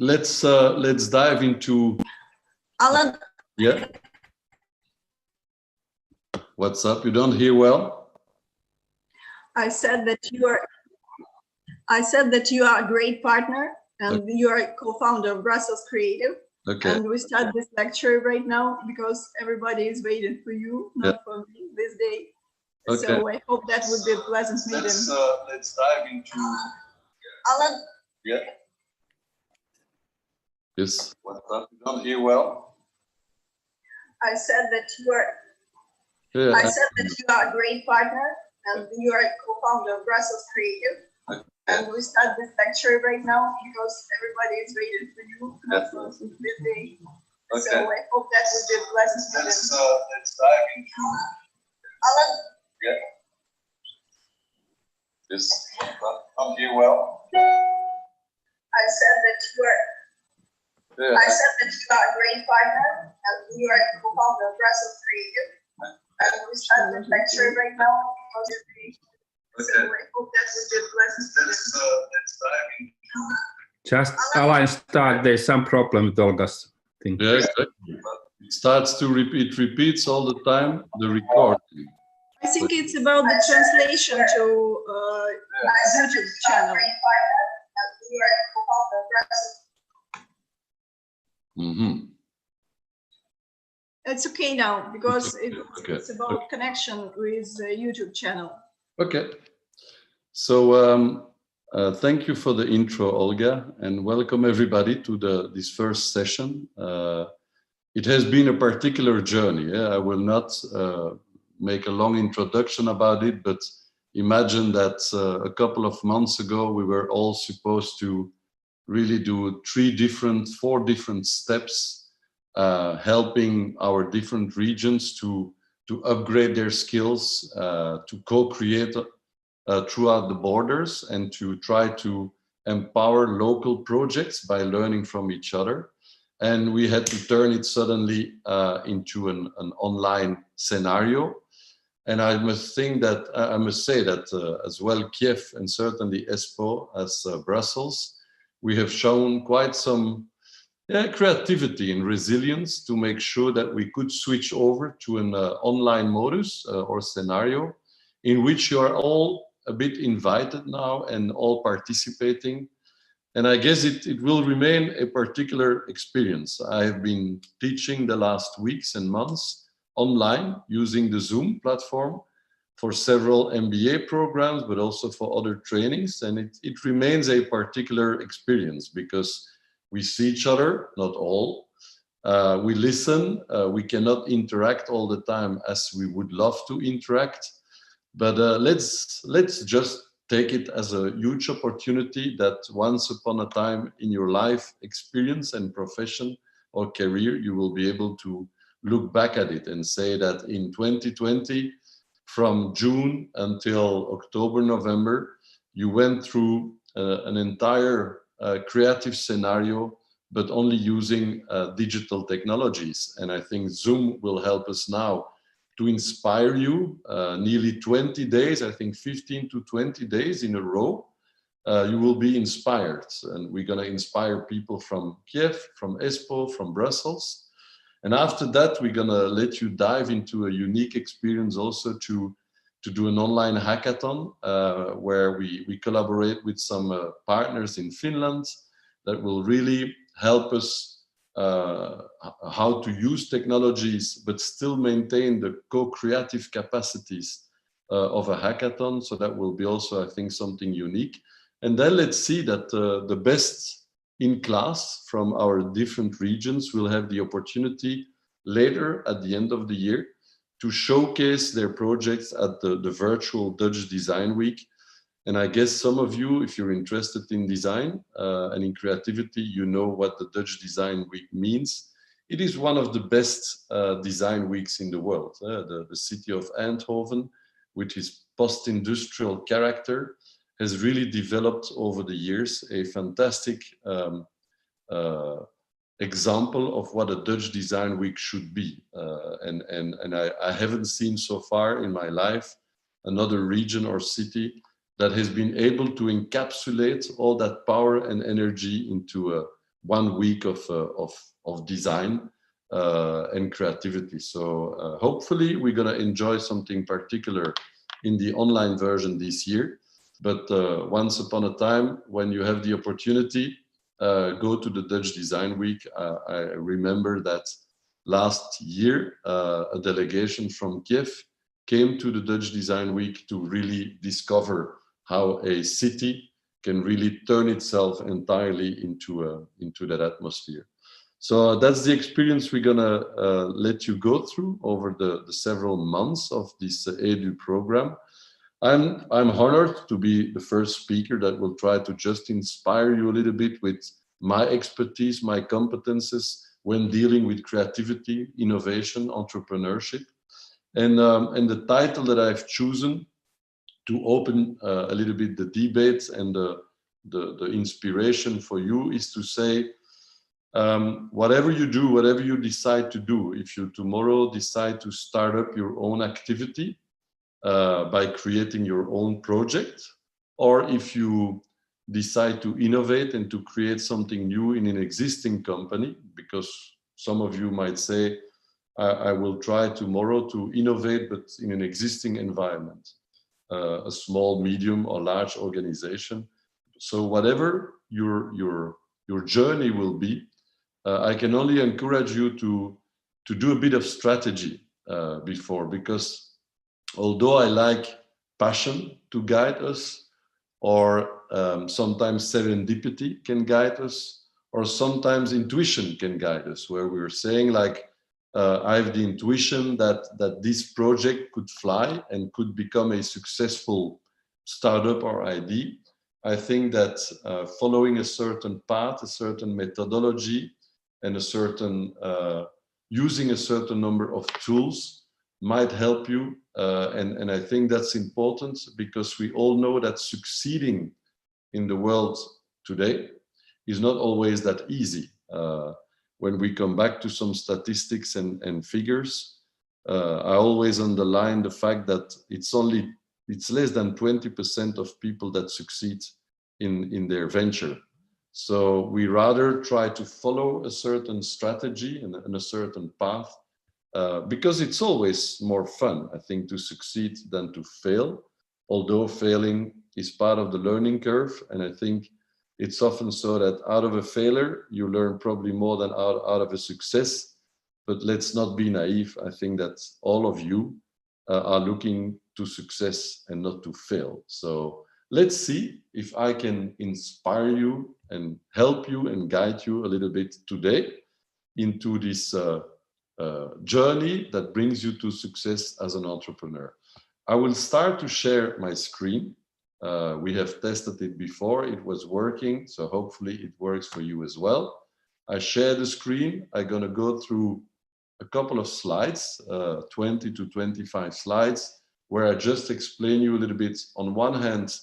let's dive into. Alain. Yeah. What's up? You don't hear well? I said that you are a great partner, and you are a co-founder of Brussels Creative. Okay. And we start this lecture right now because everybody is waiting for you, not for me this day. Okay. So I hope that would be a pleasant meeting. Let's dive into. Alain. Yeah. Yes. What's up? You don't hear well? I said that you are a great partner, and you are a co-founder of Brussels Creative. Okay. And we start this lecture right now because everybody is waiting for you, not for this day. Okay. So I hope that would be a pleasant meeting. Let's dive into. Alain. Yeah. Yes. Don't hear well? I said that you are a great partner, and you are a co-founder of Brussels Creative. And we start the lecture right now because of the. So I hope that would be a pleasant meeting. Let's dive into. Just Alain start. There's some problem with Olga's thing. Yeah, exactly. It starts to repeat. It repeats all the time. The recording. I think it's about the translation to YouTube channel. Mm-hmm. It's okay now because Okay. it's about connection with the YouTube channel. Okay. So thank you for the intro, Olga, and welcome everybody to this first session. It has been a particular journey. Yeah? I will not make a long introduction about it, but imagine that a couple of months ago, we were all supposed to really do 4 different steps, helping our different regions to upgrade their skills, to co-create throughout the borders, and to try to empower local projects by learning from each other. And we had to turn it suddenly into an online scenario. And I must say that as well, Kiev and certainly Espoo as Brussels, we have shown quite some creativity and resilience to make sure that we could switch over to an online modus or scenario in which you are all a bit invited now and all participating. And I guess it will remain a particular experience. I have been teaching the last weeks and months online using the Zoom platform for several MBA programs, but also for other trainings. And it remains a particular experience because we see each other, not all. We listen. We cannot interact all the time as we would love to interact. But let's just take it as a huge opportunity that once upon a time in your life experience and profession or career, you will be able to look back at it and say that in 2020, from June until October, November, you went through an entire creative scenario, but only using digital technologies. And I think Zoom will help us now to inspire you. Nearly 20 days, I think 15 to 20 days in a row, you will be inspired. And we're going to inspire people from Kiev, from Espoo, from Brussels. And after that, we're going to let you dive into a unique experience also to do an online hackathon where we collaborate with some partners in Finland that will really help us how to use technologies but still maintain the co-creative capacities of a hackathon. So that will be also, I think, something unique. And then let's see that the best in class from our different regions will have the opportunity later at the end of the year to showcase their projects at the virtual Dutch Design Week. And I guess some of you, if you're interested in design and in creativity, you know what the Dutch Design Week means. It is one of the best design weeks in the world. The city of Eindhoven, with its post-industrial character, has really developed over the years a fantastic example of what a Dutch Design Week should be. And I haven't seen so far in my life another region or city that has been able to encapsulate all that power and energy into 1 week of design and creativity. So hopefully we're going to enjoy something particular in the online version this year. But once upon a time, when you have the opportunity, go to the Dutch Design Week. I remember that last year, a delegation from Kiev came to the Dutch Design Week to really discover how a city can really turn itself entirely into that atmosphere. So that's the experience we're gonna let you go through over the several months of this EDU program. I'm honored to be the first speaker that will try to just inspire you a little bit with my expertise, my competences when dealing with creativity, innovation, entrepreneurship. And the title that I've chosen to open a little bit the debate and the inspiration for you is to say, whatever you do, whatever you decide to do, if you tomorrow decide to start up your own activity by creating your own project, or if you decide to innovate and to create something new in an existing company, because some of you might say, I will try tomorrow to innovate, but in an existing environment, a small, medium, or large organization. So whatever your journey will be, I can only encourage you to do a bit of strategy before, because although I like passion to guide us, or sometimes serendipity can guide us, or sometimes intuition can guide us, where we're saying like, I have the intuition that this project could fly and could become a successful startup or idea. I think that following a certain path, a certain methodology, and a certain using a certain number of tools might help you. And I think that's important, because we all know that succeeding in the world today is not always that easy. When we come back to some statistics and figures, I always underline the fact that it's less than 20% of people that succeed in their venture. So we rather try to follow a certain strategy and a certain path, because it's always more fun, I think, to succeed than to fail, although failing is part of the learning curve. And I think it's often so that out of a failure, you learn probably more than out of a success. But let's not be naive. I think that all of you are looking to success and not to fail. So let's see if I can inspire you and help you and guide you a little bit today into this journey that brings you to success as an entrepreneur. I will start to share my screen. We have tested it before, it was working, so hopefully it works for you as well. I share the screen. I'm going to go through a couple of slides, 20 to 25 slides, where I just explain you a little bit. On one hand,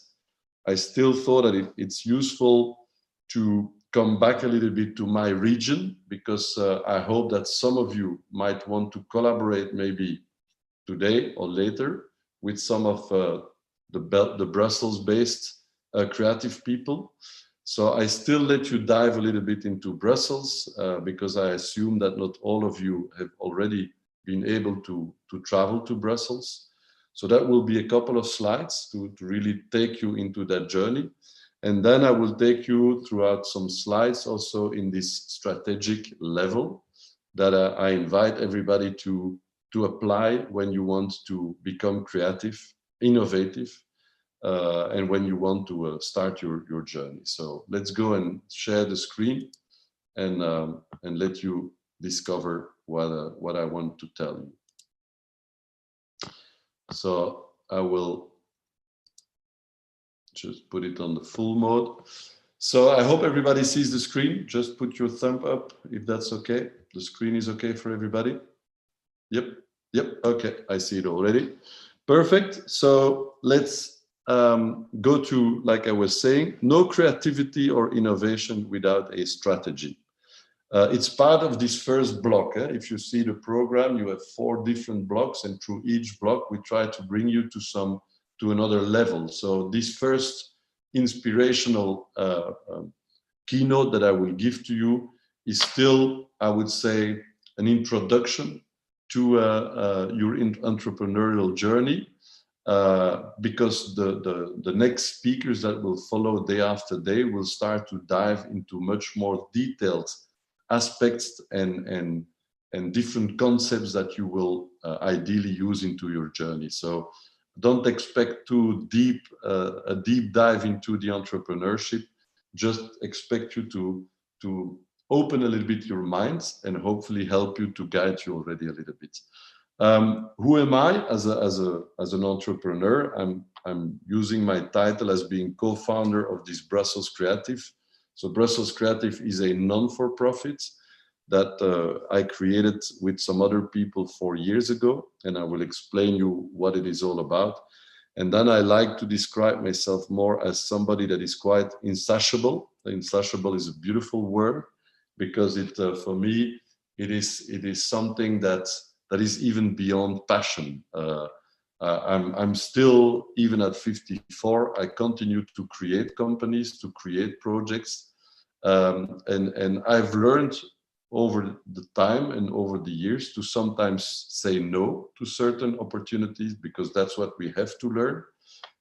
I still thought that it's useful to come back a little bit to my region, because I hope that some of you might want to collaborate maybe today or later with some of the Brussels-based creative people. So I still let you dive a little bit into Brussels, because I assume that not all of you have already been able to travel to Brussels. So that will be a couple of slides to really take you into that journey. And then I will take you throughout some slides also in this strategic level that I invite everybody to apply when you want to become creative, innovative, and when you want to start your journey. So let's go and share the screen and let you discover what I want to tell you. So I will just put it on the full mode. So I hope everybody sees the screen. Just put your thumb up if that's okay. The screen is okay for everybody. Yep. Okay, I see it already. Perfect. So let's go to, like I was saying, no creativity or innovation without a strategy. It's part of this first block. If you see the program, you have 4 different blocks, and through each block, we try to bring you to another level. So this first inspirational keynote that I will give to you is still, I would say, an introduction to your entrepreneurial journey, because the next speakers that will follow day after day will start to dive into much more detailed aspects and different concepts that you will ideally use into your journey. So don't expect too deep a deep dive into the entrepreneurship. Just expect you to open a little bit your minds and hopefully help you to guide you already a little bit. Who am I as an entrepreneur? I'm using my title as being co-founder of this Brussels Creative. So Brussels Creative is a non-for-profit that I created with some other people 4 years ago, and I will explain you what it is all about. And then I like to describe myself more as somebody that is quite insatiable. Insatiable is a beautiful word because it, for me, it is something that is even beyond passion. I'm still, even at 54, I continue to create companies, to create projects, and I've learned over the time and over the years to sometimes say no to certain opportunities because that's what we have to learn.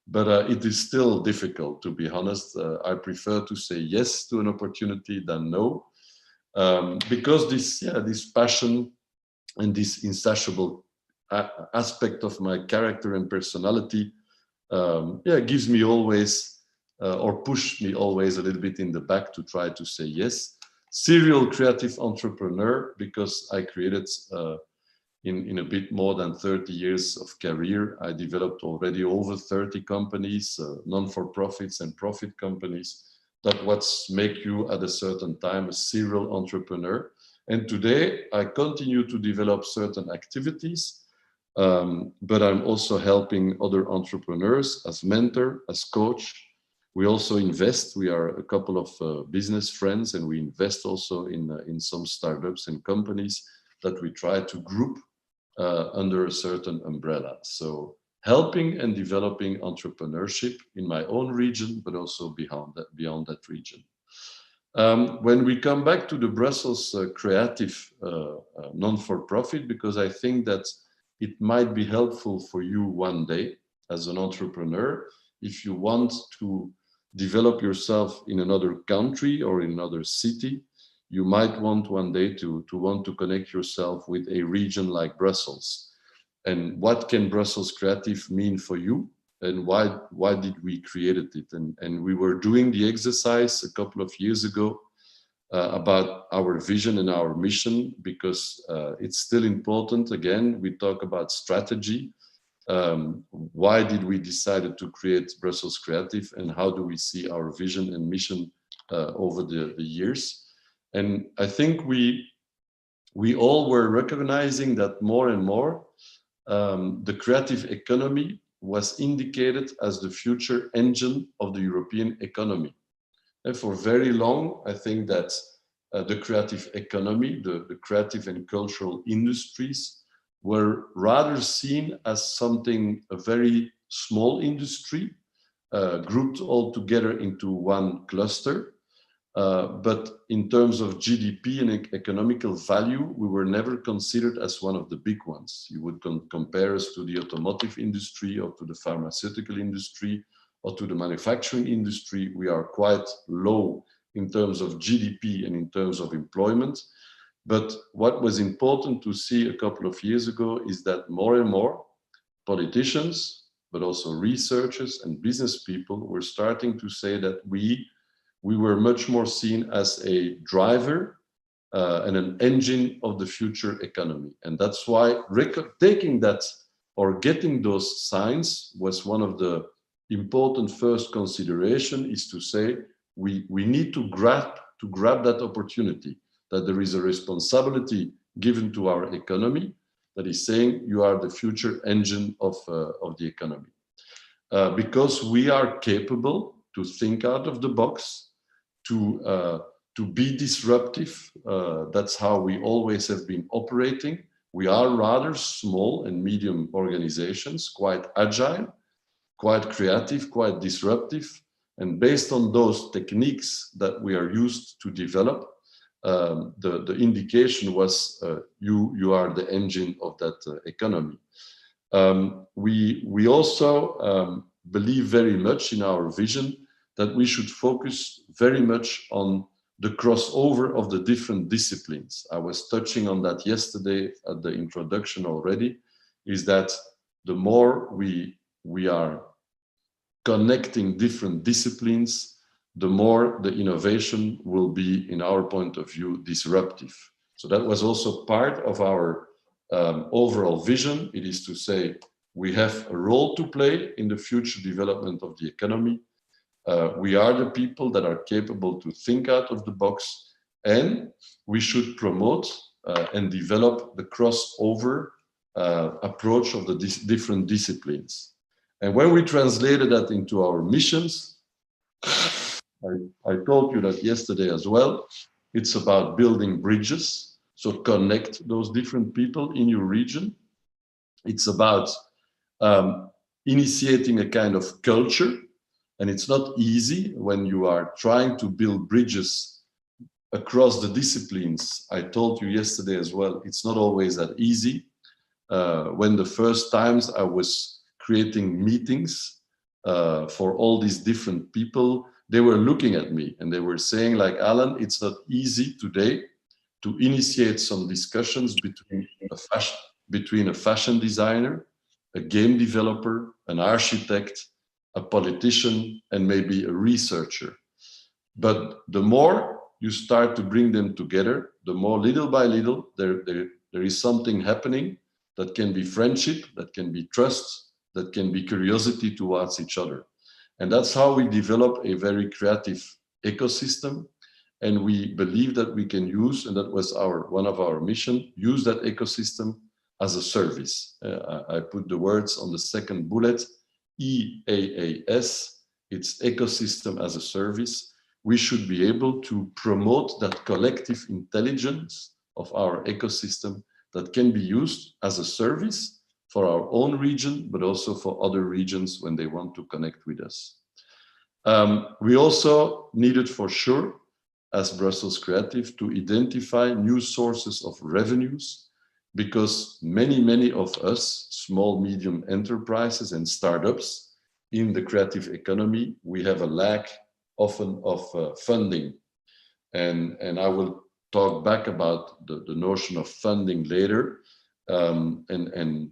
But it is still difficult, to be honest. I prefer to say yes to an opportunity than no, because this passion and this insatiable aspect of my character and personality gives me always or push me always a little bit in the back to try to say yes. Serial creative entrepreneur because I created in a bit more than 30 years of career. I developed already over 30 companies, non-for-profits and profit companies. That's what make you at a certain time a serial entrepreneur. And today I continue to develop certain activities, but I'm also helping other entrepreneurs as mentor, as coach. We also invest. We are a couple of business friends, and we invest also in some startups and companies that we try to group under a certain umbrella. So helping and developing entrepreneurship in my own region, but also beyond that region. When we come back to the Brussels Creative non-for-profit, because I think that it might be helpful for you one day as an entrepreneur, if you want to develop yourself in another country or in another city, you might want one day to want to connect yourself with a region like Brussels. And what can Brussels Creative mean for you? And why did we create it? And we were doing the exercise a couple of years ago about our vision and our mission, because it's still important. Again, we talk about strategy. Why did we decide to create Brussels Creative, and how do we see our vision and mission over the years? And I think we all were recognizing that more and more the creative economy was indicated as the future engine of the European economy. And for very long, I think that the creative economy, the creative and cultural industries, were rather seen as something, a very small industry, grouped all together into one cluster. But in terms of GDP and economical value, we were never considered as one of the big ones. You would compare us to the automotive industry or to the pharmaceutical industry or to the manufacturing industry. We are quite low in terms of GDP and in terms of employment. But what was important to see a couple of years ago is that more and more politicians, but also researchers and business people were starting to say that we were much more seen as a driver and an engine of the future economy. And that's why taking that or getting those signs was one of the important first consideration, is to say we need to grab that opportunity, that there is a responsibility given to our economy that is saying you are the future engine of the economy. Because we are capable to think out of the box, to be disruptive. That's how we always have been operating. We are rather small and medium organizations, quite agile, quite creative, quite disruptive, And based on those techniques that we are used to develop, the indication was you are the engine of that economy. We also believe very much in our vision that we should focus very much on the crossover of the different disciplines. I was touching on that yesterday at the introduction already, is that the more we are connecting different disciplines, the more the innovation will be, in our point of view, disruptive. So that was also part of our overall vision. It is to say we have a role to play in the future development of the economy. We are the people that are capable to think out of the box, and we should promote and develop the crossover approach of the different disciplines. And when we translated that into our missions, I told you that yesterday as well, it's about building bridges, so connect those different people in your region. It's about initiating a kind of culture. And it's not easy when you are trying to build bridges across the disciplines. I told you yesterday as well, it's not always that easy. When the first times I was creating meetings for all these different people, they were looking at me and they were saying, like, Alain, it's not easy today to initiate some discussions between a fashion designer, a game developer, an architect, a politician, and maybe a researcher. But the more you start to bring them together, the more little by little there is something happening that can be friendship, that can be trust, that can be curiosity towards each other. And that's how we develop a very creative ecosystem. And we believe that we can use, and that was one of our mission, use that ecosystem as a service. I put the words on the second bullet, EAAS, it's ecosystem as a service. We should be able to promote that collective intelligence of our ecosystem that can be used as a service for our own region, but also for other regions when they want to connect with us. We also needed, for sure, as Brussels Creative, to identify new sources of revenues, because many of us, small, medium enterprises and startups in the creative economy, we have a lack often of funding. And I will talk back about the notion of funding later, and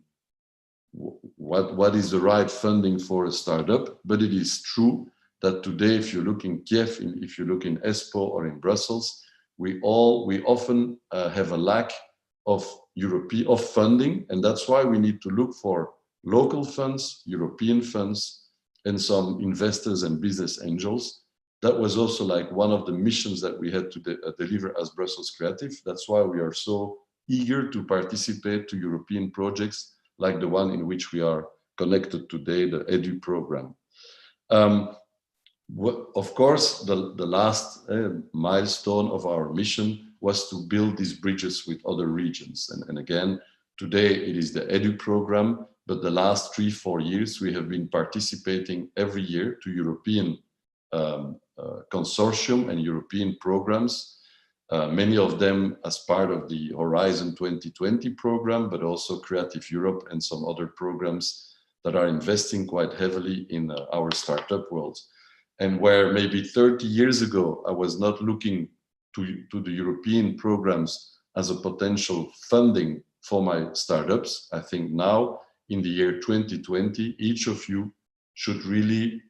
what is the right funding for a startup. But it is true that today, if you look in Kiev, if you look in Espoo or in Brussels, we often have a lack of funding, and that's why we need to look for local funds, European funds, and some investors and business angels. That was also like one of the missions that we had to deliver as Brussels Creative. That's why we are so eager to participate to European projects like the one in which we are connected today, the EDU program. Of course, the last milestone of our mission was to build these bridges with other regions. And again, today it is the EDU program, but the last 3-4 years we have been participating every year to European consortium and European programs, many of them as part of the Horizon 2020 program, but also Creative Europe and some other programs that are investing quite heavily in our startup world. And where maybe 30 years ago, I was not looking to the European programs as a potential funding for my startups, I think now in the year 2020, each of you should really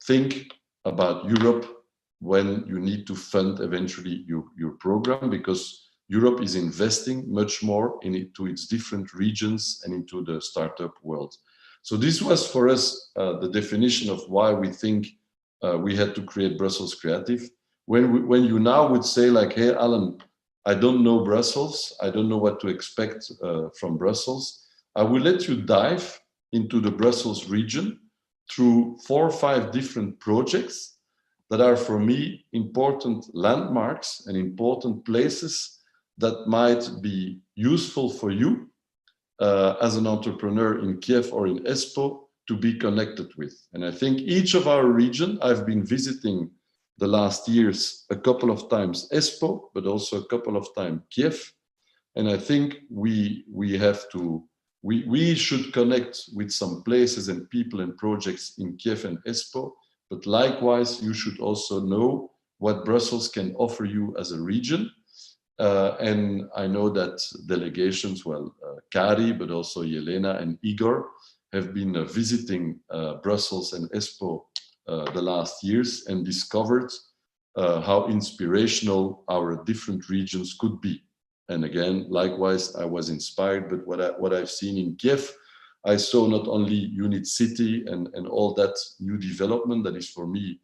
think about Europe when you need to fund eventually your program, because Europe is investing much more into its different regions and into the startup world. So this was for us the definition of why we think we had to create Brussels Creative. When you now would say like, hey, Alain, I don't know Brussels, I don't know what to expect from Brussels, I will let you dive into the Brussels region through 4 or 5 different projects that are for me important landmarks and important places that might be useful for you as an entrepreneur in Kiev or in Espoo to be connected with. And I think each of our region, I've been visiting the last years a couple of times Espoo, but also a couple of times Kiev. And I think we should connect with some places and people and projects in Kiev and Espoo, but likewise, you should also know what Brussels can offer you as a region. And I know that delegations, Kari, but also Yelena and Igor, have been visiting Brussels and Espoo the last years and discovered how inspirational our different regions could be. And again, likewise, I was inspired, but what I've seen in Kiev, I saw not only Unit City and all that new development that is for me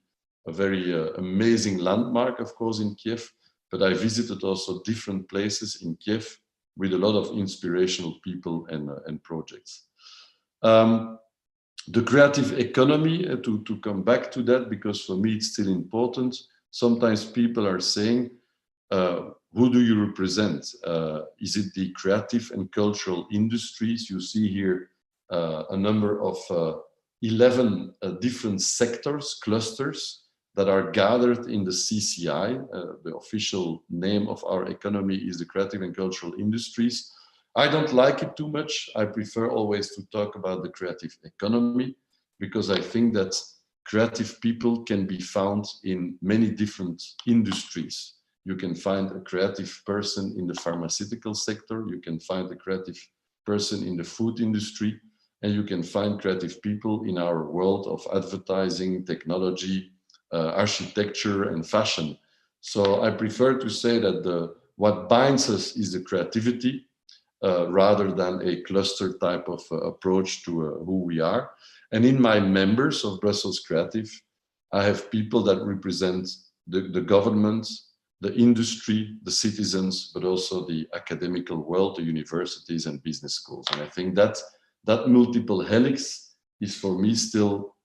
a very amazing landmark, of course, in Kiev, but I visited also different places in Kiev with a lot of inspirational people and projects. The creative economy, to come back to that, because for me it's still important. Sometimes people are saying, who do you represent? Is it the creative and cultural industries? You see here a number of 11 different sectors, clusters, that are gathered in the CCI. The official name of our economy is the creative and cultural industries. I don't like it too much. I prefer always to talk about the creative economy, because I think that creative people can be found in many different industries. You can find a creative person in the pharmaceutical sector, you can find a creative person in the food industry, and you can find creative people in our world of advertising, technology, architecture and fashion. So I prefer to say that what binds us is the creativity, rather than a cluster type of approach to who we are. And in my members of Brussels Creative, I have people that represent the government, the industry, the citizens, but also the academical world, the universities and business schools. And I think that multiple helix is for me still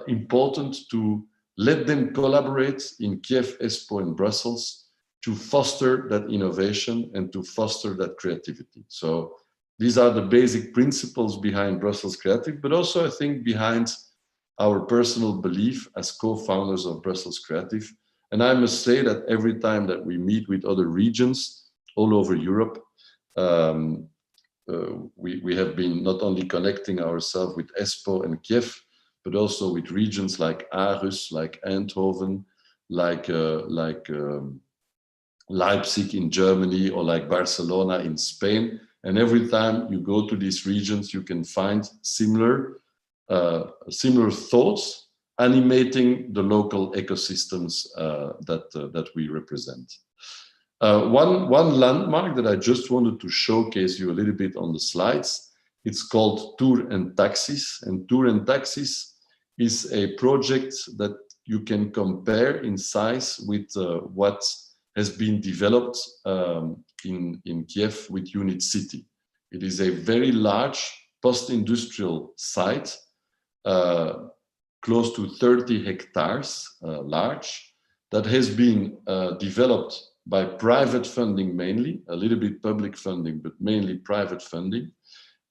important to let them collaborate in Kiev, Espoo and Brussels to foster that innovation and to foster that creativity. So these are the basic principles behind Brussels Creative, but also I think behind our personal belief as co-founders of Brussels Creative. And I must say that every time that we meet with other regions all over Europe, we have been not only connecting ourselves with Espoo and Kiev, but also with regions like Aarhus, like Eindhoven, like Leipzig in Germany, or like Barcelona in Spain. And every time you go to these regions, you can find similar thoughts animating the local ecosystems that we represent. One landmark that I just wanted to showcase you a little bit on the slides, it's called Tour and Taxis. And Tour and Taxis is a project that you can compare in size with what has been developed in Kiev with Unit City. It is a very large post-industrial site, close to 30 hectares large, that has been developed by private funding mainly, a little bit public funding, but mainly private funding,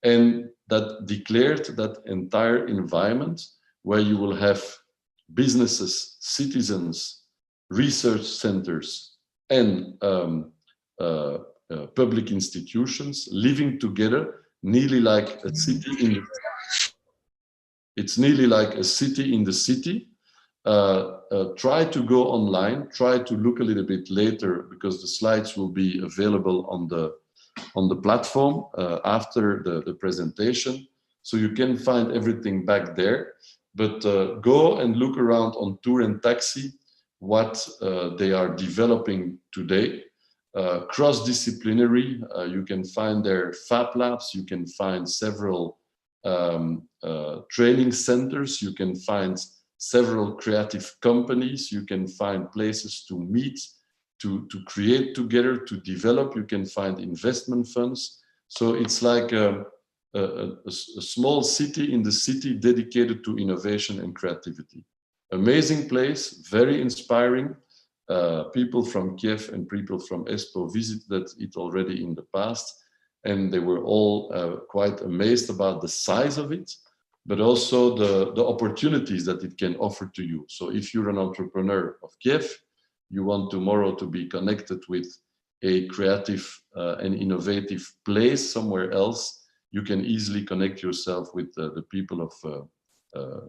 and that declared that entire environment where you will have businesses, citizens, research centers, and public institutions living together, nearly like a city in the It's nearly like a city in the city. Try to go online, try to look a little bit later, because the slides will be available on the platform after the presentation. So you can find everything back there, but go and look around on Tour and Taxi, what they are developing today. Cross-disciplinary, you can find their Fab Labs, you can find several training centers, you can find several creative companies, you can find places to meet, to create together, to develop, you can find investment funds. So it's like a small city in the city dedicated to innovation and creativity. Amazing place, very inspiring. People from Kiev and people from Espoo visited it already in the past, and they were all quite amazed about the size of it. but also the opportunities that it can offer to you. So if you're an entrepreneur of Kiev, you want tomorrow to be connected with a creative and innovative place somewhere else, you can easily connect yourself with the people of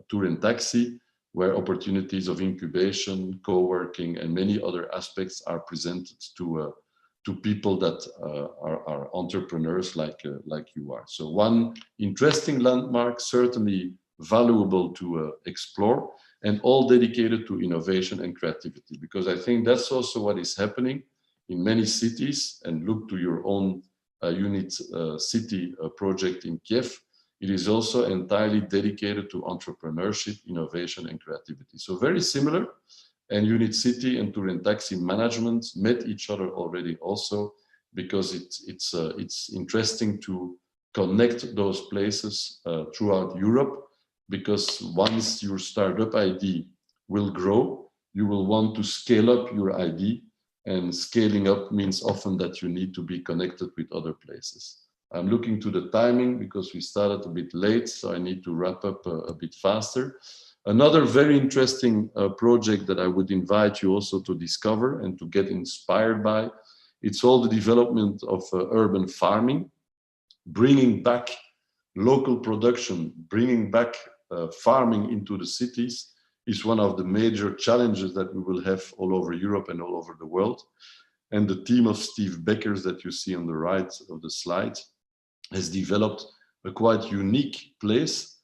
Tour and Taxi, where opportunities of incubation, co-working, and many other aspects are presented to people that are entrepreneurs like you are. So one interesting landmark, certainly valuable to explore, and all dedicated to innovation and creativity, because I think that's also what is happening in many cities. And look to your own unit city project in Kiev. It is also entirely dedicated to entrepreneurship, innovation, and creativity. So very similar. And Unit City and Tour and Taxi management met each other already also, because it's interesting to connect those places throughout Europe, because once your startup ID will grow, you will want to scale up your ID, and scaling up means often that you need to be connected with other places. I'm looking to the timing because we started a bit late, so I need to wrap up a bit faster. Another very interesting project that I would invite you also to discover and to get inspired by, it's all the development of urban farming, bringing back local production, bringing back farming into the cities is one of the major challenges that we will have all over Europe and all over the world. And the team of Steve Beckers that you see on the right of the slide has developed a quite unique place,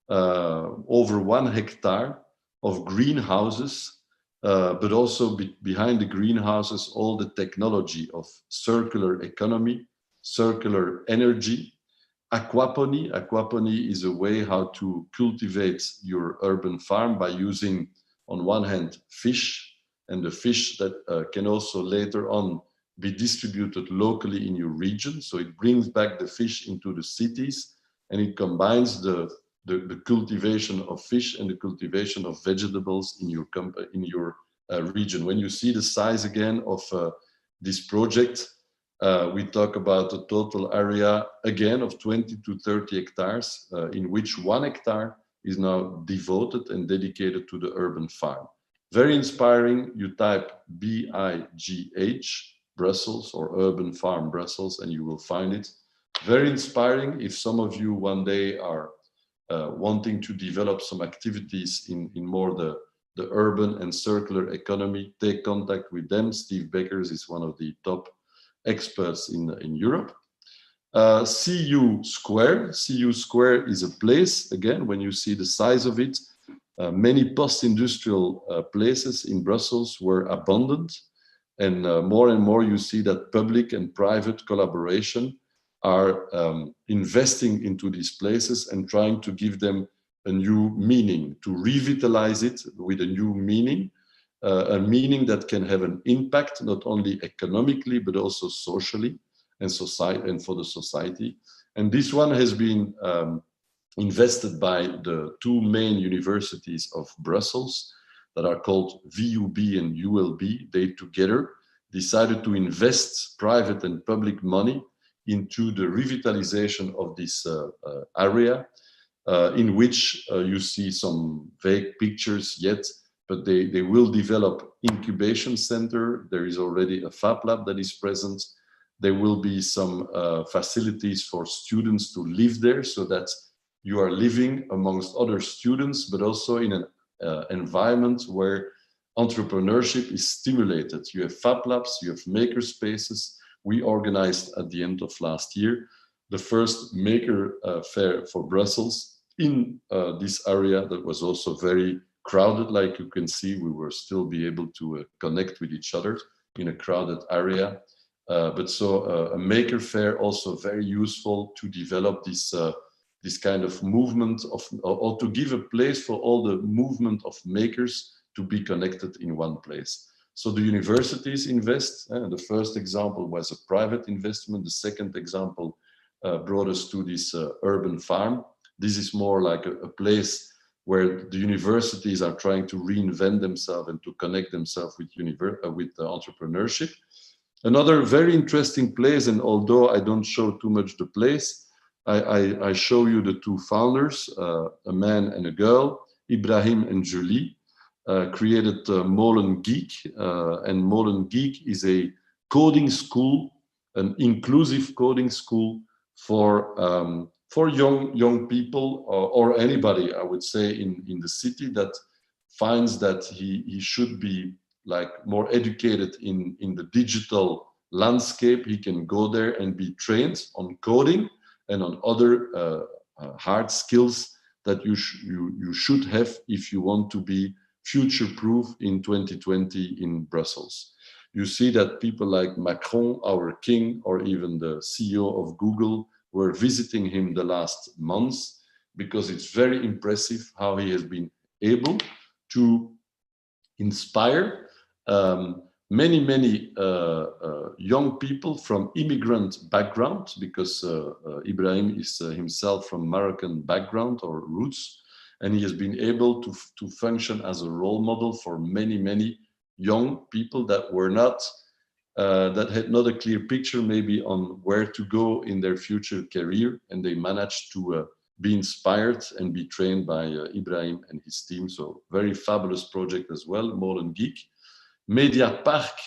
over 1 hectare of greenhouses, but also behind the greenhouses, all the technology of circular economy, circular energy, aquapony. Aquapony is a way how to cultivate your urban farm by using, on one hand, fish, and the fish that can also later on be distributed locally in your region. So it brings back the fish into the cities, and it combines the cultivation of fish and the cultivation of vegetables in your region. When you see the size again of this project, we talk about a total area again of 20 to 30 hectares, in which 1 hectare is now devoted and dedicated to the urban farm. Very inspiring. You type BIGH, Brussels, or Urban Farm Brussels, and you will find it. Very inspiring. If some of you one day are wanting to develop some activities in more the urban and circular economy, take contact with them. Steve Beckers is one of the top experts in Europe. CU Square. CU Square is a place, again, when you see the size of it, many post-industrial places in Brussels were abandoned. And more you see that public and private collaboration are investing into these places and trying to give them a new meaning, to revitalize it with a new meaning, a meaning that can have an impact not only economically but also socially and society and for the society. And this one has been invested by the 2 main universities of Brussels that are called VUB and ULB. They together decided to invest private and public money into the revitalization of this area, in which you see some vague pictures yet, but they will develop incubation center. There is already a Fab Lab that is present. There will be some facilities for students to live there, so that you are living amongst other students, but also in an environment where entrepreneurship is stimulated. You have Fab Labs, you have maker spaces. We organized at the end of last year the first maker fair for Brussels in this area that was also very crowded. Like you can see, we were still be able to connect with each other in a crowded area. But so a maker fair also very useful to develop this kind of movement of, or to give a place for all the movement of makers to be connected in one place. So the universities invest. The first example was a private investment. The second example brought us to this urban farm. This is more like a place where the universities are trying to reinvent themselves and to connect themselves with entrepreneurship. Another very interesting place, and although I don't show too much the place, I show you the two founders, a man and a girl, Ibrahim and Julie, created Molen Geek. And Molen Geek is a coding school, an inclusive coding school for young people or anybody, I would say, in the city that finds that he should be like more educated in the digital landscape. He can go there and be trained on coding and on other hard skills that you should have if you want to be future-proof in 2020 in Brussels. You see that people like Macron, our king, or even the CEO of Google were visiting him the last months, because it's very impressive how he has been able to inspire many young people from immigrant background, because Ibrahim is himself from Moroccan background or roots, and he has been able to function as a role model for many young people that were not that had not a clear picture maybe on where to go in their future career, and they managed to be inspired and be trained by Ibrahim and his team. So very fabulous project as well, Molen Geek. Media Park,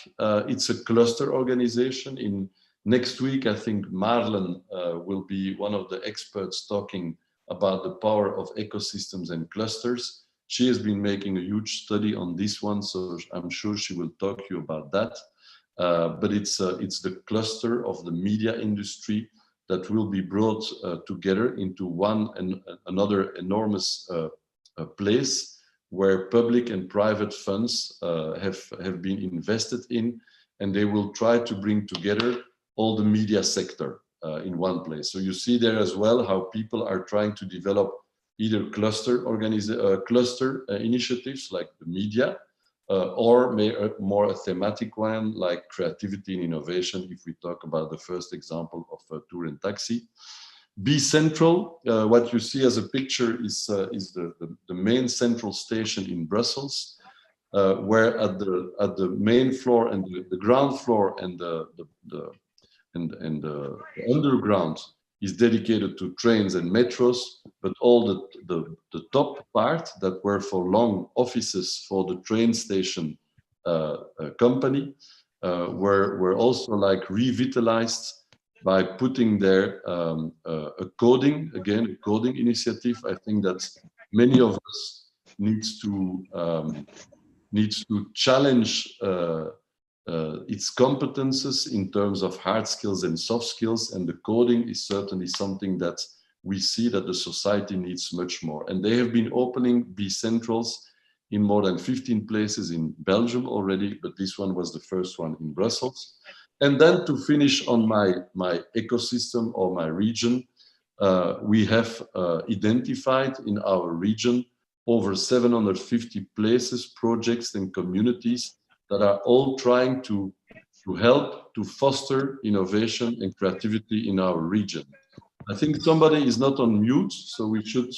it's a cluster organization. In next week, I think Marlen will be one of the experts talking about the power of ecosystems and clusters. She has been making a huge study on this one, so I'm sure she will talk to you about that. But it's the cluster of the media industry that will be brought together into one and another enormous place where public and private funds have been invested in, and they will try to bring together all the media sector in one place. So you see there as well how people are trying to develop either cluster initiatives like the media, or more a thematic one like creativity and innovation, if we talk about the first example of Tour and Taxi. Be Central, what you see as a picture is the main central station in Brussels, where at the main floor and the ground floor and the underground is dedicated to trains and metros, but all the top part that were for long offices for the train station company were also like revitalized by putting there a coding initiative. I think that many of us needs to challenge its competences in terms of hard skills and soft skills, and the coding is certainly something that we see that the society needs much more. And they have been opening B-Centrals in more than 15 places in Belgium already, but this one was the first one in Brussels. And then to finish on my ecosystem or my region, we have identified in our region over 750 places, projects and communities that are all trying to help to foster innovation and creativity in our region. I think somebody is not on mute, so we should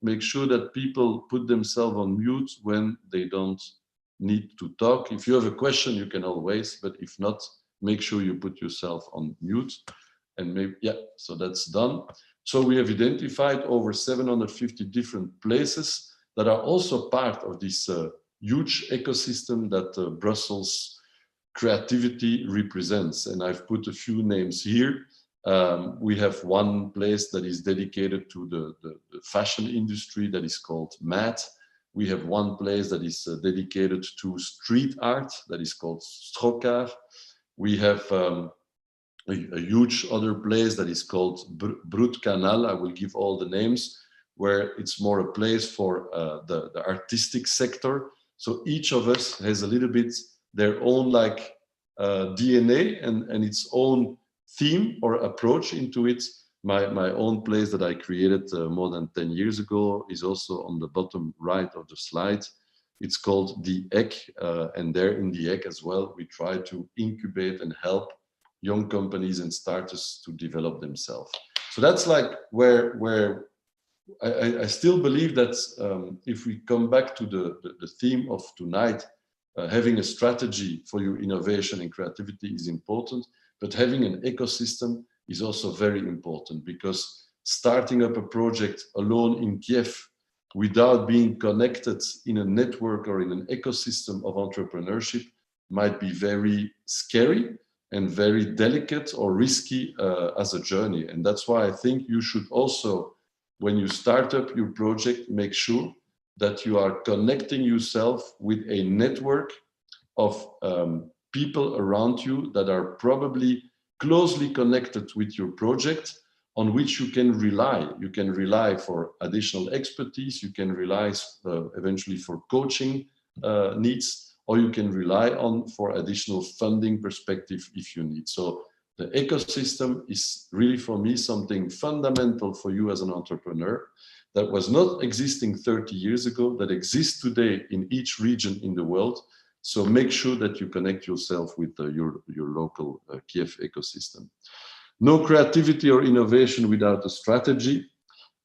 make sure that people put themselves on mute when they don't need to talk. If you have a question, you can always, but if not, make sure you put yourself on mute. And maybe, yeah, so that's done. So we have identified over 750 different places that are also part of this huge ecosystem that Brussels creativity represents. And I've put a few names here. We have one place that is dedicated to the fashion industry that is called MAD. We have one place that is dedicated to street art that is called Strokar. We have a huge other place that is called Brut Canal. I will give all the names, where it's more a place for the artistic sector. So each of us has a little bit their own like DNA and its own theme or approach into it. My own place that I created more than 10 years ago is also on the bottom right of the slide. It's called The Egg, and there in The Egg as well, we try to incubate and help young companies and startups to develop themselves. So that's like where I still believe that if we come back to the theme of tonight, having a strategy for your innovation and creativity is important, but having an ecosystem is also very important, because starting up a project alone in Kiev without being connected in a network or in an ecosystem of entrepreneurship might be very scary and very delicate or risky as a journey. And that's why I think you should also, when you start up your project, make sure that you are connecting yourself with a network of people around you that are probably closely connected with your project, on which you can rely. You can rely for additional expertise, you can rely eventually for coaching needs, or you can rely on for additional funding perspective if you need. So the ecosystem is really, for me, something fundamental for you as an entrepreneur that was not existing 30 years ago, that exists today in each region in the world. So make sure that you connect yourself with your local Kiev ecosystem. No creativity or innovation without a strategy.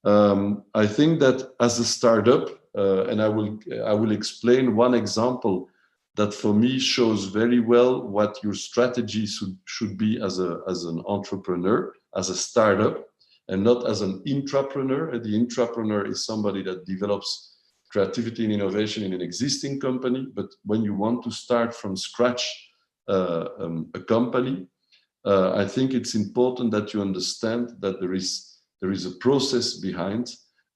I think that as a startup, and I will explain one example that for me shows very well what your strategy should be as an entrepreneur, as a startup, and not as an intrapreneur. The intrapreneur is somebody that develops creativity and innovation in an existing company, but when you want to start from scratch a company, I think it's important that you understand that there is a process behind,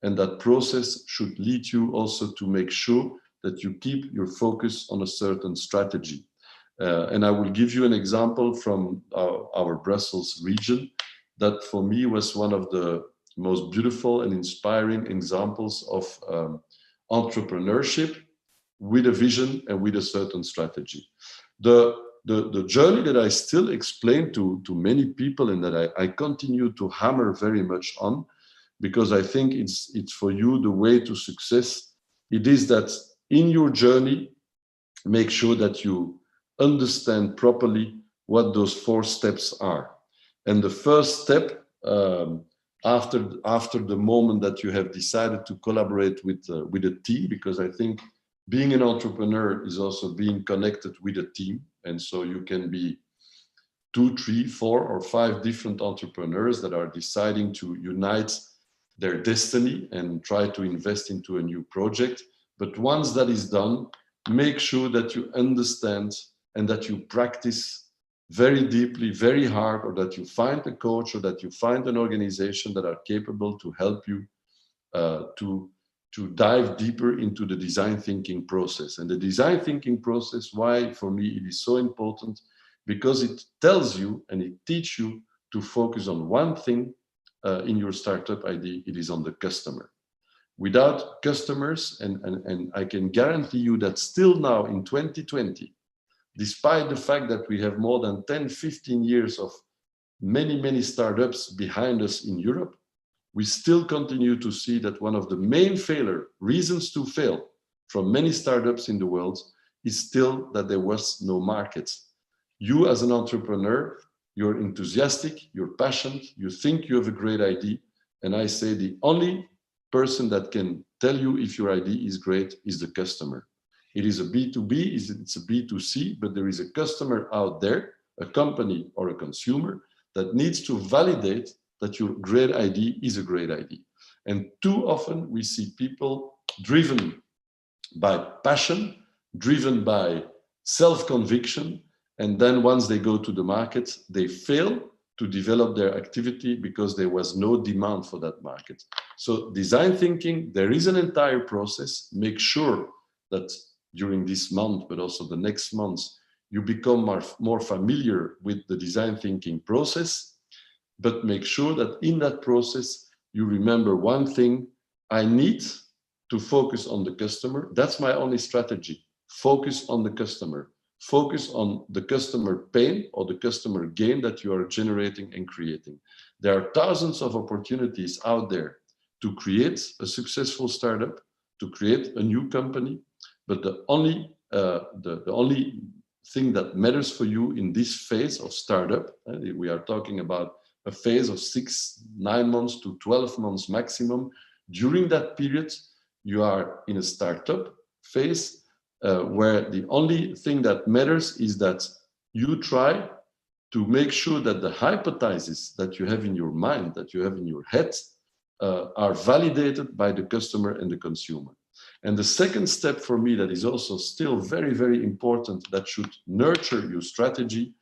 and that process should lead you also to make sure that you keep your focus on a certain strategy. And I will give you an example from our Brussels region that for me was one of the most beautiful and inspiring examples of entrepreneurship with a vision and with a certain strategy. The journey that I still explain to many people and that I continue to hammer very much on, because I think it's for you the way to success. It is that in your journey, make sure that you understand properly what those 4 steps are. And the first step, after the moment that you have decided to collaborate with a team, because I think being an entrepreneur is also being connected with a team. And so you can be 2, 3, 4, or 5 different entrepreneurs that are deciding to unite their destiny and try to invest into a new project. But once that is done, make sure that you understand and that you practice very deeply, very hard, or that you find a coach or that you find an organization that are capable to help you to dive deeper into the design thinking process. And the design thinking process, why for me it is so important, because it tells you and it teaches you to focus on one thing in your startup idea. It is on the customer. Without customers, and I can guarantee you that still now in 2020, despite the fact that we have more than 10, 15 years of many startups behind us in Europe, we still continue to see that one of the main reasons to fail from many startups in the world is still that there was no market. You as an entrepreneur, you're enthusiastic, you're passionate, you think you have a great idea. And I say the only person that can tell you if your idea is great is the customer. It is a B2B, it's a B2C, but there is a customer out there, a company or a consumer that needs to validate that your great idea is a great idea. And too often we see people driven by passion, driven by self-conviction, and then once they go to the market, they fail to develop their activity because there was no demand for that market. So design thinking, there is an entire process. Make sure that during this month, but also the next months, you become more familiar with the design thinking process. But make sure that in that process, you remember one thing: I need to focus on the customer. That's my only strategy. Focus on the customer. Focus on the customer pain or the customer gain that you are generating and creating. There are thousands of opportunities out there to create a successful startup, to create a new company. But the only thing that matters for you in this phase of startup, we are talking about a phase of 6, 9 months to 12 months maximum. During that period, you are in a startup phase where the only thing that matters is that you try to make sure that the hypothesis that you have in your mind, that you have in your head, are validated by the customer and the consumer. And the second step for me that is also still very, very important, that should nurture your strategy,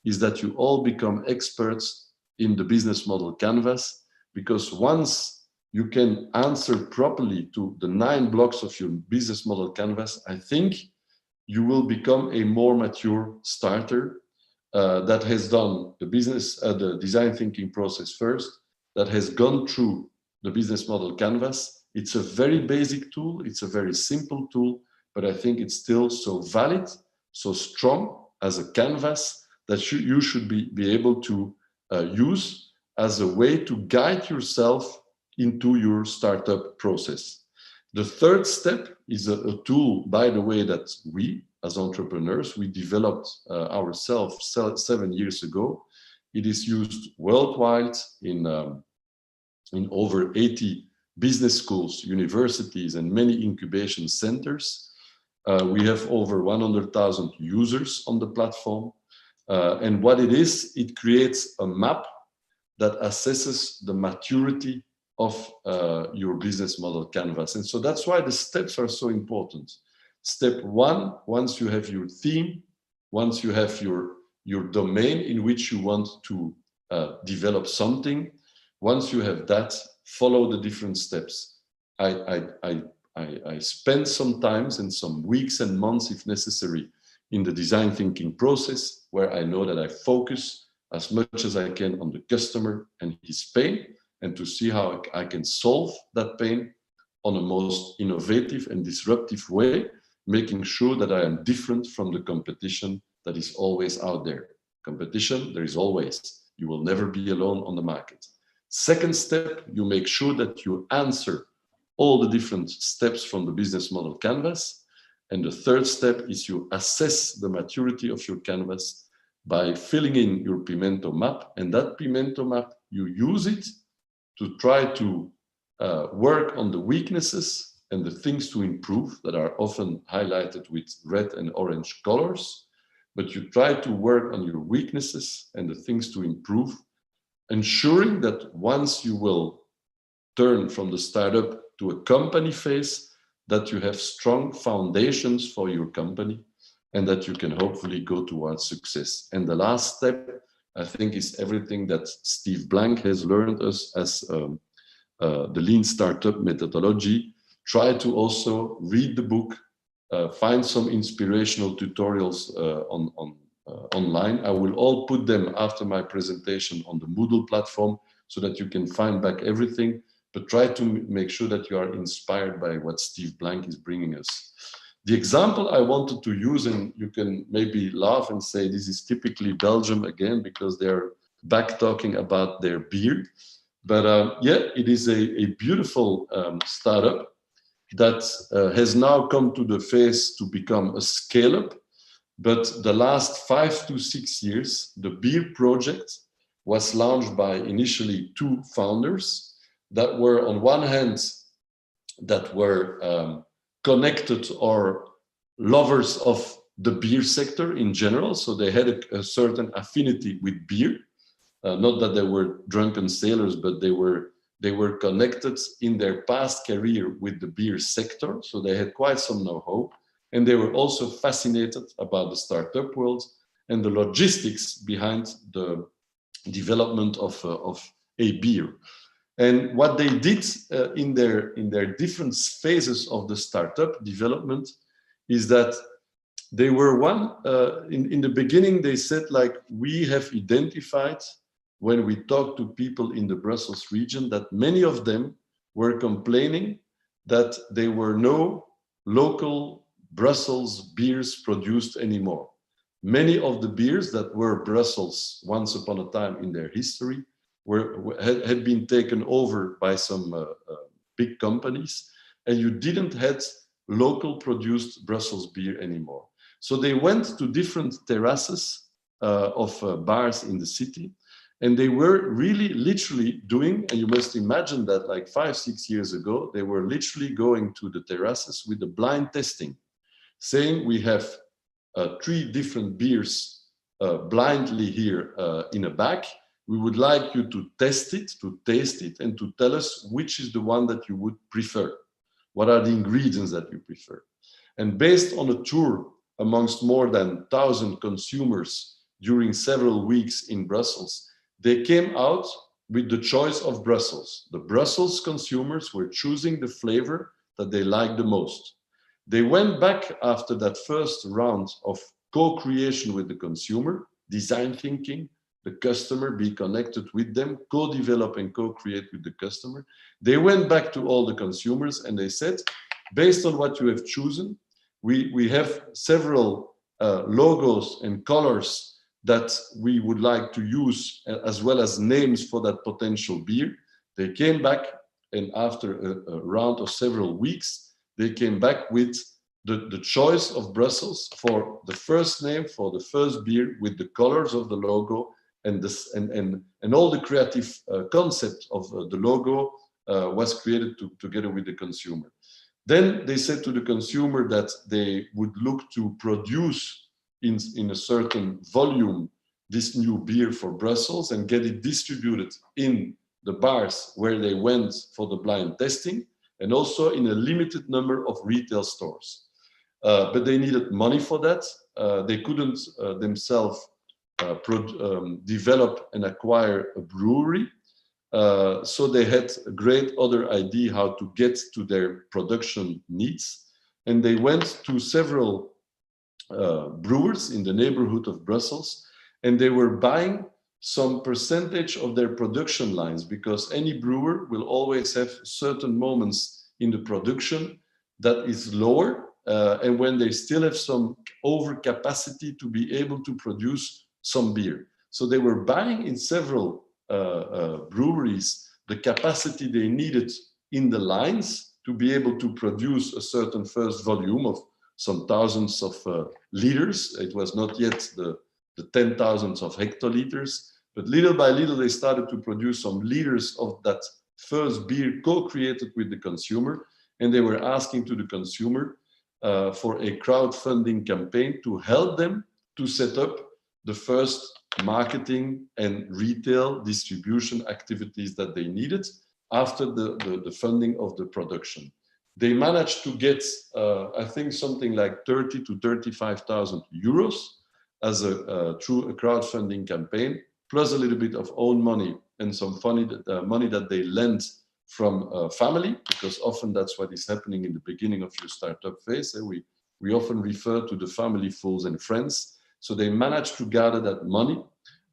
is that you all become experts in the business model canvas, because once you can answer properly to the 9 blocks of your business model canvas, I think you will become a more mature starter that has done the design thinking process first, that has gone through the business model canvas. It's a very basic tool, it's a very simple tool, but I think it's still so valid, so strong as a canvas that you should be able to use as a way to guide yourself into your startup process. The third step is a tool, by the way, that we, as entrepreneurs, we developed ourselves 7 years ago. It is used worldwide in over 80 business schools, universities, and many incubation centers. We have over 100,000 users on the platform. And what it is, it creates a map that assesses the maturity of your business model canvas. And so that's why the steps are so important. Step 1, once you have your theme, once you have your domain in which you want to develop something, once you have that, follow the different steps. I spent some times and some weeks and months, if necessary, in the design thinking process, where I know that I focus as much as I can on the customer and his pain, and to see how I can solve that pain on a most innovative and disruptive way, making sure that I am different from the competition that is always out there. Competition, there is always. You will never be alone on the market. Second step, you make sure that you answer all the different steps from the business model canvas. And the third step is you assess the maturity of your canvas by filling in your pimento map. And that pimento map, you use it to try to work on the weaknesses and the things to improve that are often highlighted with red and orange colors. But you try to work on your weaknesses and the things to improve, ensuring that once you will turn from the startup to a company phase, that you have strong foundations for your company and that you can hopefully go towards success. And the last step, I think, is everything that Steve Blank has learned us as the lean startup methodology. Try to also read the book, find some inspirational tutorials online. I will all put them after my presentation on the Moodle platform so that you can find back everything, but try to make sure that you are inspired by what Steve Blank is bringing us. The example I wanted to use, and you can maybe laugh and say this is typically Belgium again, because they're back talking about their beer. But yeah, it is a beautiful startup that has now come to the phase to become a scale-up. But the last 5 to 6 years, the beer project was launched by initially 2 founders that were, on one hand, that were connected or lovers of the beer sector in general. So they had a certain affinity with beer. Not that they were drunken sailors, but they were connected in their past career with the beer sector. So they had quite some know-how. And they were also fascinated about the startup world and the logistics behind the development of a beer. And what they did in their different phases of the startup development is that they were in the beginning, they said, like, we have identified, when we talked to people in the Brussels region, that many of them were complaining that there were no local Brussels beers produced anymore. Many of the beers that were Brussels once upon a time in their history had been taken over by some big companies, and you didn't have local produced Brussels beer anymore. So they went to different terraces of bars in the city, and they were really literally doing, and you must imagine that like 5-6 years ago, they were literally going to the terraces with the blind testing, saying we have 3 different beers blindly here in a bag, we would like you to test it, to taste it, and to tell us which is the one that you would prefer. What are the ingredients that you prefer? And based on a tour amongst more than 1,000 consumers during several weeks in Brussels, they came out with the choice of Brussels. The Brussels consumers were choosing the flavor that they liked the most. They went back after that first round of co-creation with the consumer, design thinking, the customer, be connected with them, co-develop and co-create with the customer. They went back to all the consumers and they said, based on what you have chosen, we have several logos and colors that we would like to use, as well as names for that potential beer. They came back, and after a round of several weeks, they came back with the choice of Brussels for the first name, for the first beer, with the colors of the logo and all the creative concept of the logo was created together with the consumer. Then they said to the consumer that they would look to produce in a certain volume this new beer for Brussels and get it distributed in the bars where they went for the blind testing, and also in a limited number of retail stores. But they needed money for that. They couldn't themselves develop and acquire a brewery. So they had a great other idea how to get to their production needs. And they went to several brewers in the neighborhood of Brussels, and they were buying some percentage of their production lines, because any brewer will always have certain moments in the production that is lower, and when they still have some overcapacity to be able to produce some beer. So they were buying in several breweries the capacity they needed in the lines to be able to produce a certain first volume of some thousands of liters. It was not yet the 10,000s of hectoliters, but little by little they started to produce some liters of that first beer co-created with the consumer, and they were asking to the consumer for a crowdfunding campaign to help them to set up the first marketing and retail distribution activities that they needed after the funding of the production. They managed to get, I think, something like 30 to 35,000 euros as through a crowdfunding campaign, plus a little bit of own money and some money that they lent from family, because often that's what is happening in the beginning of your startup phase. We often refer to the family, fools, and friends. So they managed to gather that money,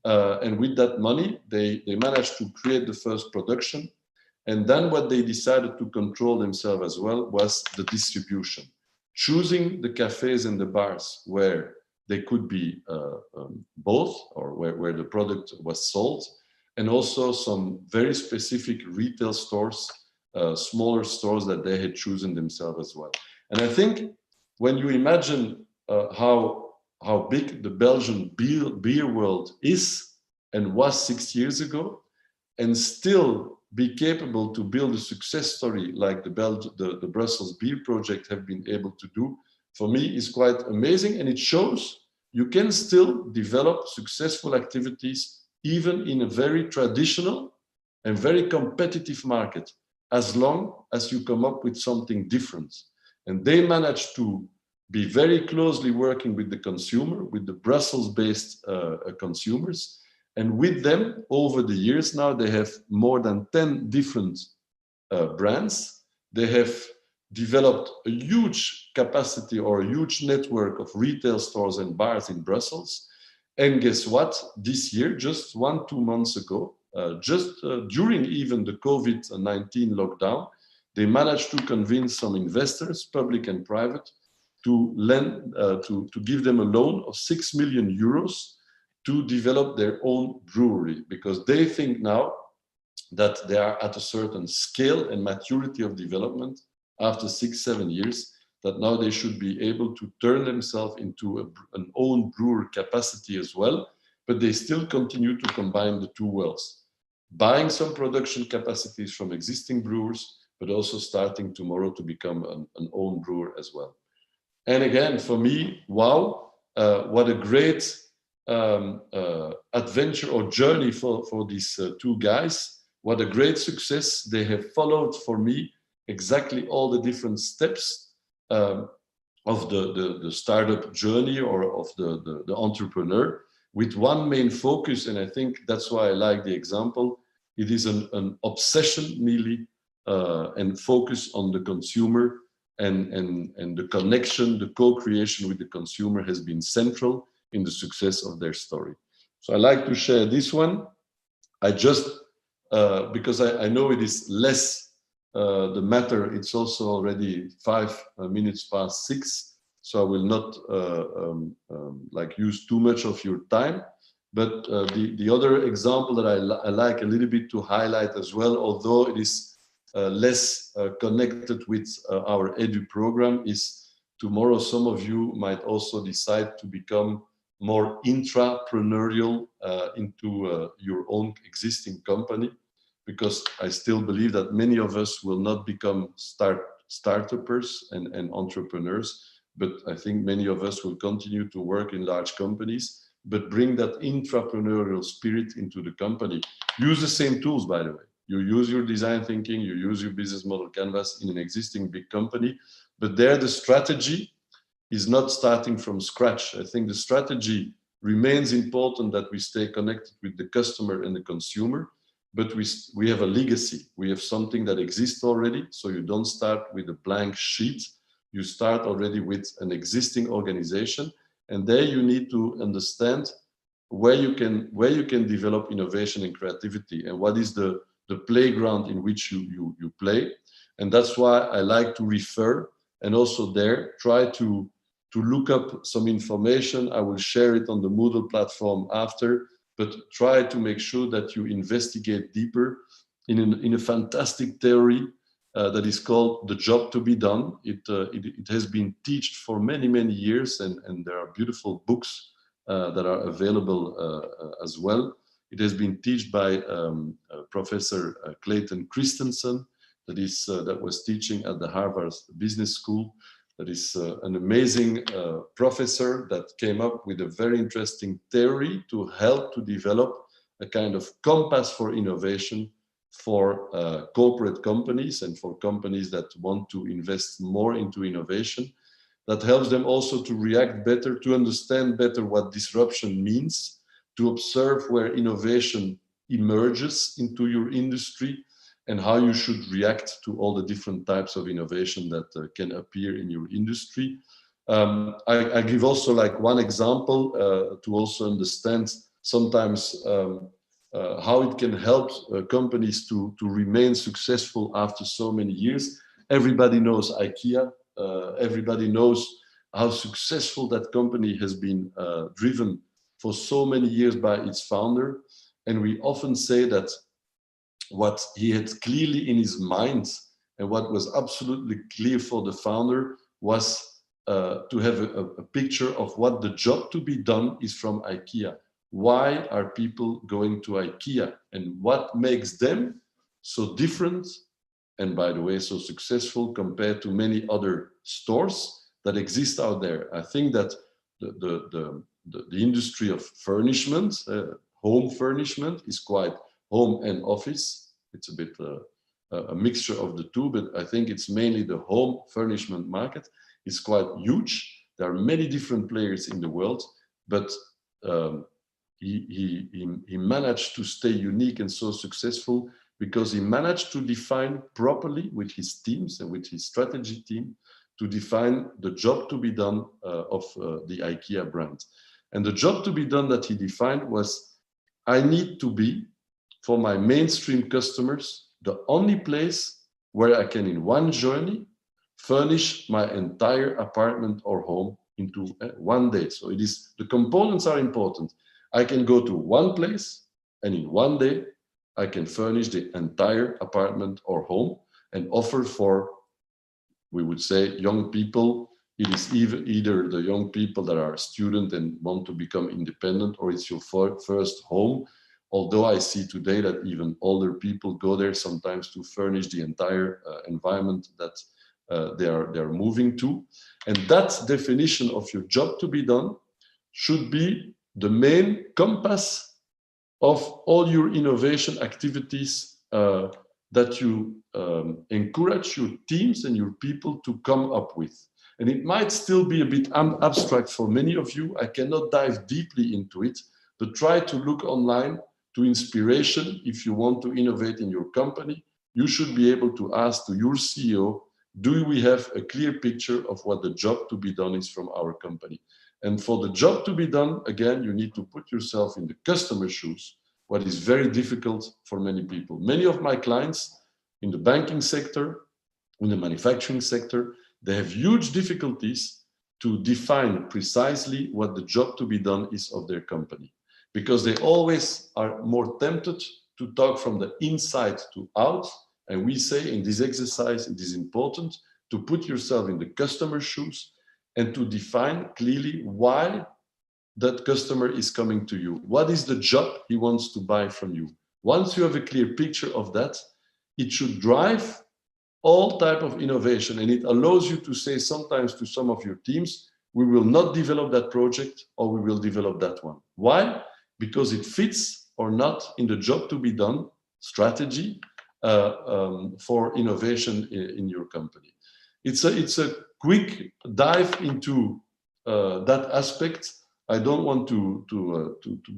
and with that money, they managed to create the first production. And then what they decided to control themselves as well was the distribution, choosing the cafes and the bars where they could be both, or where the product was sold, and also some very specific retail stores, smaller stores that they had chosen themselves as well. And I think when you imagine how big the Belgian beer world is and was 6 years ago, and still be capable to build a success story like the Brussels Beer Project have been able to do, for me is quite amazing. And it shows you can still develop successful activities even in a very traditional and very competitive market, as long as you come up with something different. And they managed to be very closely working with the consumer, with the Brussels-based consumers. And with them, over the years now, they have more than 10 different brands. They have developed a huge capacity or a huge network of retail stores and bars in Brussels. And guess what? This year, just 1-2 months ago, during even the COVID-19 lockdown, they managed to convince some investors, public and private, to give them a loan of 6 million euros to develop their own brewery, because they think now that they are at a certain scale and maturity of development after 6-7 years, that now they should be able to turn themselves into an own brewer capacity as well, but they still continue to combine the two worlds, buying some production capacities from existing brewers, but also starting tomorrow to become an own brewer as well. And again, for me, wow, what a great adventure or journey for these two guys. What a great success. They have followed for me exactly all the different steps of the startup journey or of the entrepreneur, with one main focus. And I think that's why I like the example. It is an obsession nearly and focus on the consumer, and the connection, the co-creation with the consumer has been central in the success of their story. So I like to share this one. I just, because I know it is less the matter, it's also already 5 minutes past 6, so I will not like use too much of your time. But the other example that I like a little bit to highlight as well, although it is less connected with our edu program, is tomorrow some of you might also decide to become more intrapreneurial into your own existing company, because I still believe that many of us will not become startuppers and entrepreneurs, but I think many of us will continue to work in large companies, but bring that intrapreneurial spirit into the company. Use the same tools, by the way. You use your design thinking, you use your business model canvas in an existing big company, but there the strategy is not starting from scratch. I think the strategy remains important, that we stay connected with the customer and the consumer, but we have a legacy. We have something that exists already, so you don't start with a blank sheet. You start already with an existing organization, and there you need to understand where you can develop innovation and creativity, and what is the playground in which you play. And that's why I like to refer, and also there try to look up some information. I will share it on the Moodle platform after, but try to make sure that you investigate deeper in a fantastic theory that is called The Job to Be Done. It has been taught for many, many years, and there are beautiful books that are available as well. It has been taught by Professor Clayton Christensen, that was teaching at the Harvard Business School. That is an amazing professor that came up with a very interesting theory to help to develop a kind of compass for innovation for corporate companies and for companies that want to invest more into innovation, that helps them also to react better, to understand better what disruption means, to observe where innovation emerges into your industry, and how you should react to all the different types of innovation that can appear in your industry. I give also like one example to also understand sometimes how it can help companies to remain successful after so many years. Everybody knows IKEA. Everybody knows how successful that company has been driven for so many years by its founder. And we often say that what he had clearly in his mind, and what was absolutely clear for the founder, was to have a picture of what the job to be done is from IKEA. Why are people going to IKEA, and what makes them so different, and by the way, so successful compared to many other stores that exist out there? I think that the industry of furnishment, home furnishment, is quite home and office. It's a bit a mixture of the two, but I think it's mainly the home furnishment market. It's quite huge. There are many different players in the world, but he managed to stay unique and so successful because he managed to define properly with his teams and with his strategy team, to define the job to be done of the IKEA brand. And the job to be done that he defined was, I need to be, for my mainstream customers, the only place where I can, in one journey, furnish my entire apartment or home into one day. So it is, the components are important. I can go to one place, and in one day, I can furnish the entire apartment or home and offer for, we would say, young people. It is either the young people that are students and want to become independent, or it's your first home. Although I see today that even older people go there sometimes to furnish the entire environment that they are moving to. And that definition of your job to be done should be the main compass of all your innovation activities that you encourage your teams and your people to come up with. And it might still be a bit abstract for many of you. I cannot dive deeply into it, but try to look online to inspiration. If you want to innovate in your company, you should be able to ask to your CEO, do we have a clear picture of what the job to be done is from our company? And for the job to be done, again, you need to put yourself in the customer's shoes, what is very difficult for many people. Many of my clients in the banking sector, in the manufacturing sector, they have huge difficulties to define precisely what the job to be done is of their company, because they always are more tempted to talk from the inside to out. And we say in this exercise, it is important to put yourself in the customer's shoes and to define clearly why that customer is coming to you. What is the job he wants to buy from you? Once you have a clear picture of that, it should drive all type of innovation, and it allows you to say sometimes to some of your teams, we will not develop that project, or we will develop that one. Why? Because it fits or not in the job to be done strategy for innovation in your company. It's a quick dive into that aspect. I don't want to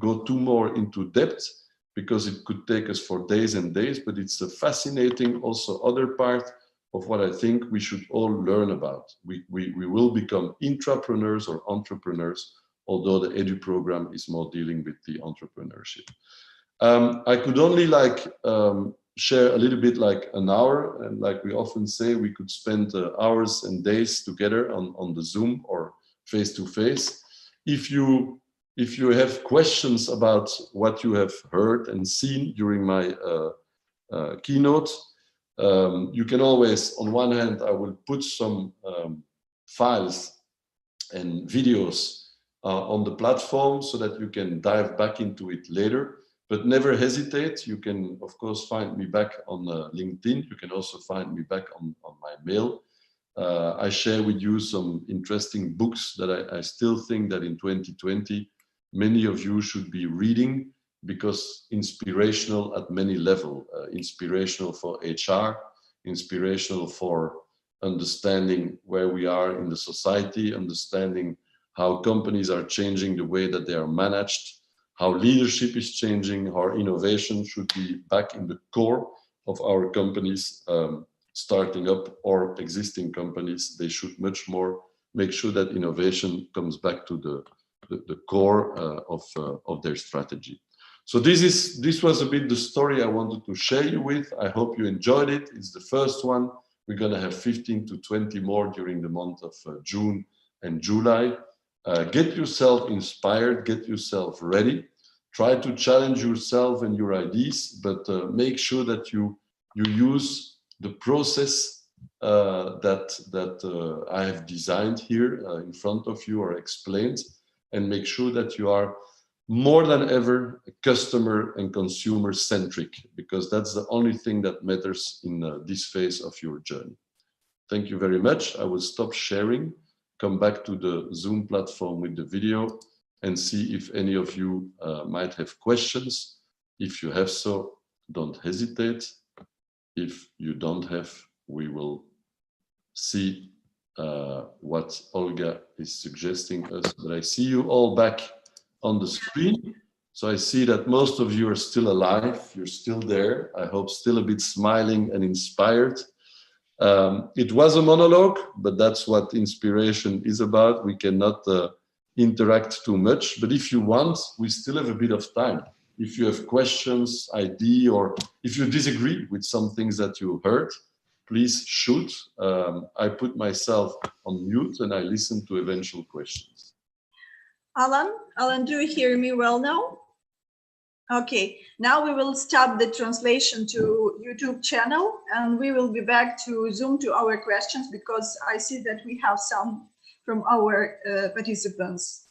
go too more into depth, because it could take us for days and days, but it's a fascinating also other part of what I think we should all learn about. We will become intrapreneurs or entrepreneurs, although the Edu program is more dealing with the entrepreneurship. I could only share a little bit like an hour, and like we often say, we could spend hours and days together on the Zoom or face-to-face. If you have questions about what you have heard and seen during my keynote, you can always, on one hand, I will put some files and videos on the platform so that you can dive back into it later, but never hesitate. You can, of course, find me back on LinkedIn. You can also find me back on my mail. I share with you some interesting books that I still think that in 2020, many of you should be reading, because inspirational at many levels, inspirational for HR, inspirational for understanding where we are in the society, understanding how companies are changing the way that they are managed, how leadership is changing, how innovation should be back in the core of our companies, starting up or existing companies. They should much more make sure that innovation comes back to the core of their strategy. So this was a bit the story I wanted to share you with. I hope you enjoyed it. It's the first one. We're going to have 15 to 20 more during the month of June and July. Get yourself inspired, get yourself ready. Try to challenge yourself and your ideas, but make sure that you use the process that I have designed here in front of you or explained, and make sure that you are more than ever customer and consumer centric, because that's the only thing that matters in this phase of your journey. Thank you very much. I will stop sharing, come back to the Zoom platform with the video, and see if any of you might have questions. If you have so, don't hesitate. If you don't have, we will see what Olga is suggesting us. But I see you all back on the screen. So I see that most of you are still alive. You're still there. I hope still a bit smiling and inspired. It was a monologue, but that's what inspiration is about. We cannot interact too much, but if you want, we still have a bit of time. If you have questions, idea, or if you disagree with some things that you heard, please shoot. I put myself on mute and I listen to eventual questions. Alain, do you hear me well now? Okay, now we will stop the translation to YouTube channel, and we will be back to Zoom to our questions, because I see that we have some from our participants.